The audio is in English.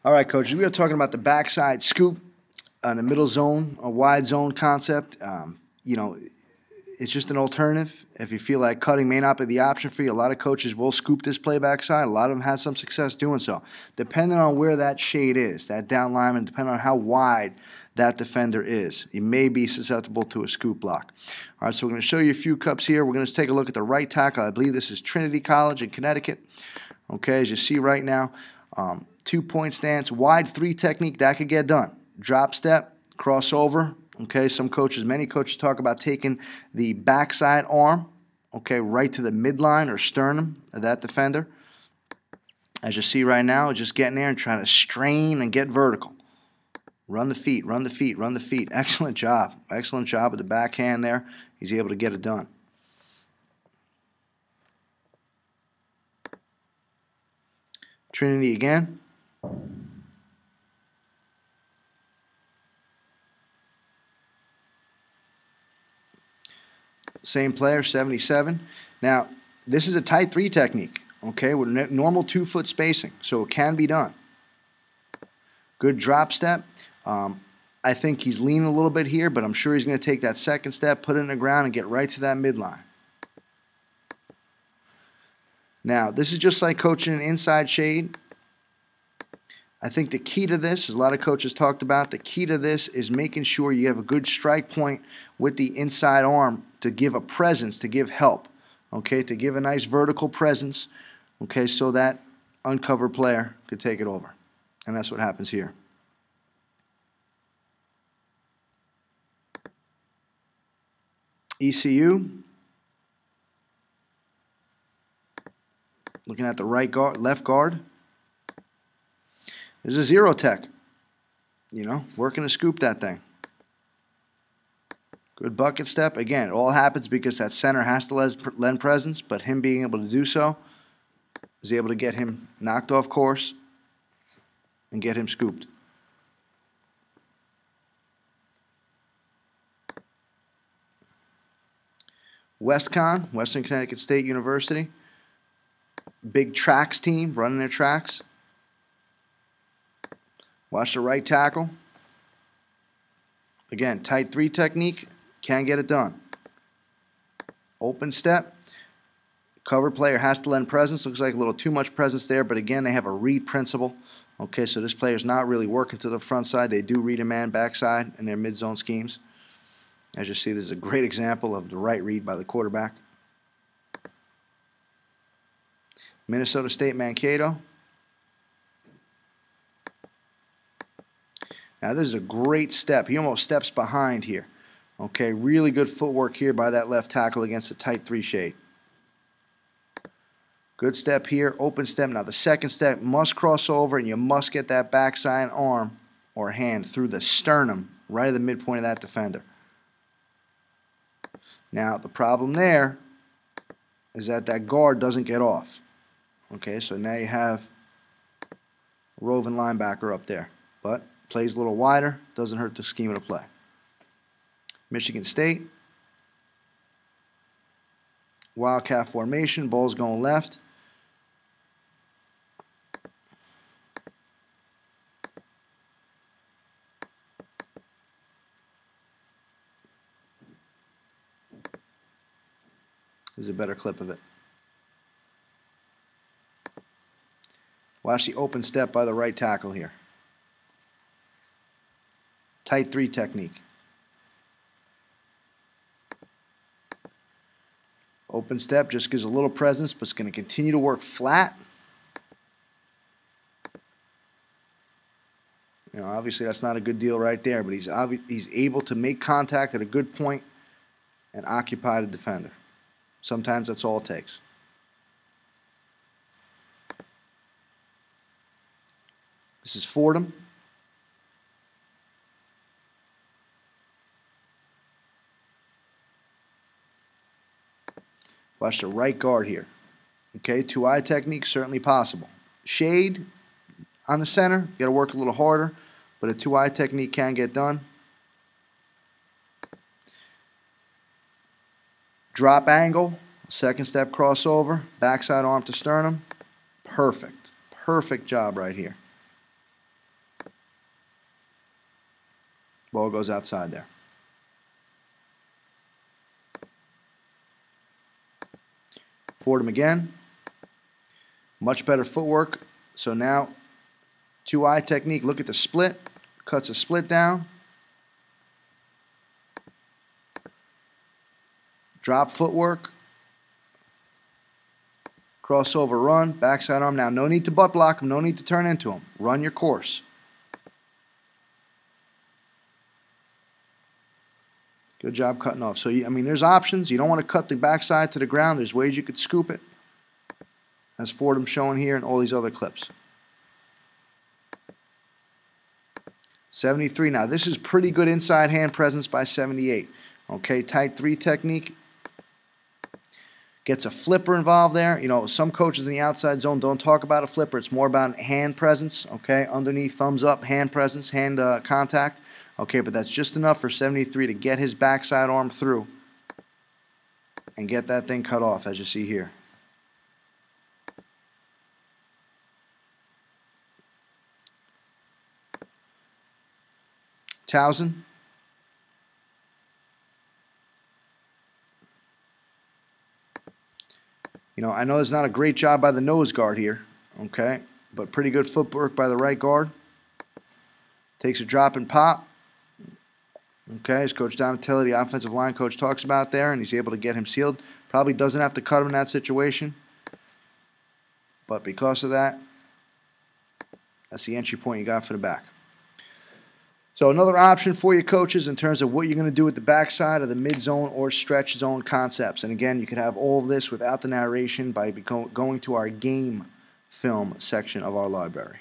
All right, coaches, we are talking about the backside scoop on the middle zone, a wide zone concept. It's just an alternative. If you feel like cutting may not be the option for you, a lot of coaches will scoop this play backside. A lot of them have some success doing so. Depending on where that shade is, that down lineman, depending on how wide that defender is, you may be susceptible to a scoop block. All right, so we're going to show you a few cups here. We're going to take a look at the right tackle. I believe this is Trinity College in Connecticut. Okay, as you see right now, 2-point stance, wide three technique, that could get done. Drop step, crossover. Okay, many coaches talk about taking the backside arm, okay, right to the midline or sternum of that defender. As you see right now, just getting there and trying to strain and get vertical. Run the feet, run the feet, run the feet. Excellent job. Excellent job with the backhand there. He's able to get it done. Trinity again. Same player, 77. Now, this is a tight three technique, okay, with normal 2-foot spacing, so it can be done. Good drop step. I think he's leaning a little bit here, but I'm sure he's going to take that second step, put it in the ground, and get right to that midline. Now, this is just like coaching an inside shade. I think the key to this, as a lot of coaches talked about, the key to this is making sure you have a good strike point with the inside arm to give a presence, to give help, okay, to give a nice vertical presence, okay, so that uncovered player could take it over. And that's what happens here. ECU, looking at the right guard, left guard. There's a zero tech, working to scoop that thing. Good bucket step. Again, it all happens because that center has to lend presence, but him being able to do so is able to get him knocked off course and get him scooped. WestCon, Western Connecticut State University. Big tracks team running their tracks. Watch the right tackle. Again, tight three technique, can get it done. Open step. Cover player has to lend presence. Looks like a little too much presence there, but again, they have a read principle. Okay, so this player's not really working to the front side. They do read a man backside in their mid-zone schemes. As you see, this is a great example of the right read by the quarterback. Minnesota State Mankato. Now this is a great step. He almost steps behind here. Okay, really good footwork here by that left tackle against a tight three shade. Good step here, open step. Now the second step must cross over and you must get that backside arm or hand through the sternum, right at the midpoint of that defender. Now the problem there is that that guard doesn't get off. Okay, so now you have a roving linebacker up there, but plays a little wider, doesn't hurt the scheme of the play. Michigan State. Wildcat formation, ball's going left. This is a better clip of it. Watch the open step by the right tackle here. Tight three technique. Open step just gives a little presence, but it's going to continue to work flat. Obviously that's not a good deal right there, but he's able to make contact at a good point and occupy the defender. Sometimes that's all it takes. This is Fordham. Watch the right guard here. Okay, two-eye technique, certainly possible. Shade on the center, you got to work a little harder, but a two-eye technique can get done. Drop angle, second step crossover, backside arm to sternum. Perfect. Perfect job right here. Ball goes outside there. Fordham again. Much better footwork. So now, 2-eye technique. Look at the split. Cuts a split down. Drop footwork. Crossover run. Backside arm. Now, no need to butt block him. No need to turn into him. Run your course. Good job cutting off. So, I mean, there's options. You don't want to cut the backside to the ground. There's ways you could scoop it. As Fordham showing here in all these other clips. 73. Now, this is pretty good inside hand presence by 78. Okay, tight 3 technique. Gets a flipper involved there. You know, some coaches in the outside zone don't talk about a flipper. It's more about hand presence. Okay, underneath, thumbs up, hand presence, hand contact. Okay, but that's just enough for 73 to get his backside arm through and get that thing cut off, as you see here. Towson. You know, I know it's not a great job by the nose guard here, okay, but pretty good footwork by the right guard. Takes a drop and pop. Okay, as Coach Donatelli, the offensive line coach, talks about there, and he's able to get him sealed. Probably doesn't have to cut him in that situation, but because of that, that's the entry point you got for the back. So another option for your coaches in terms of what you're going to do with the backside of the mid-zone or stretch zone concepts. And again, you can have all of this without the narration by going to our game film section of our library.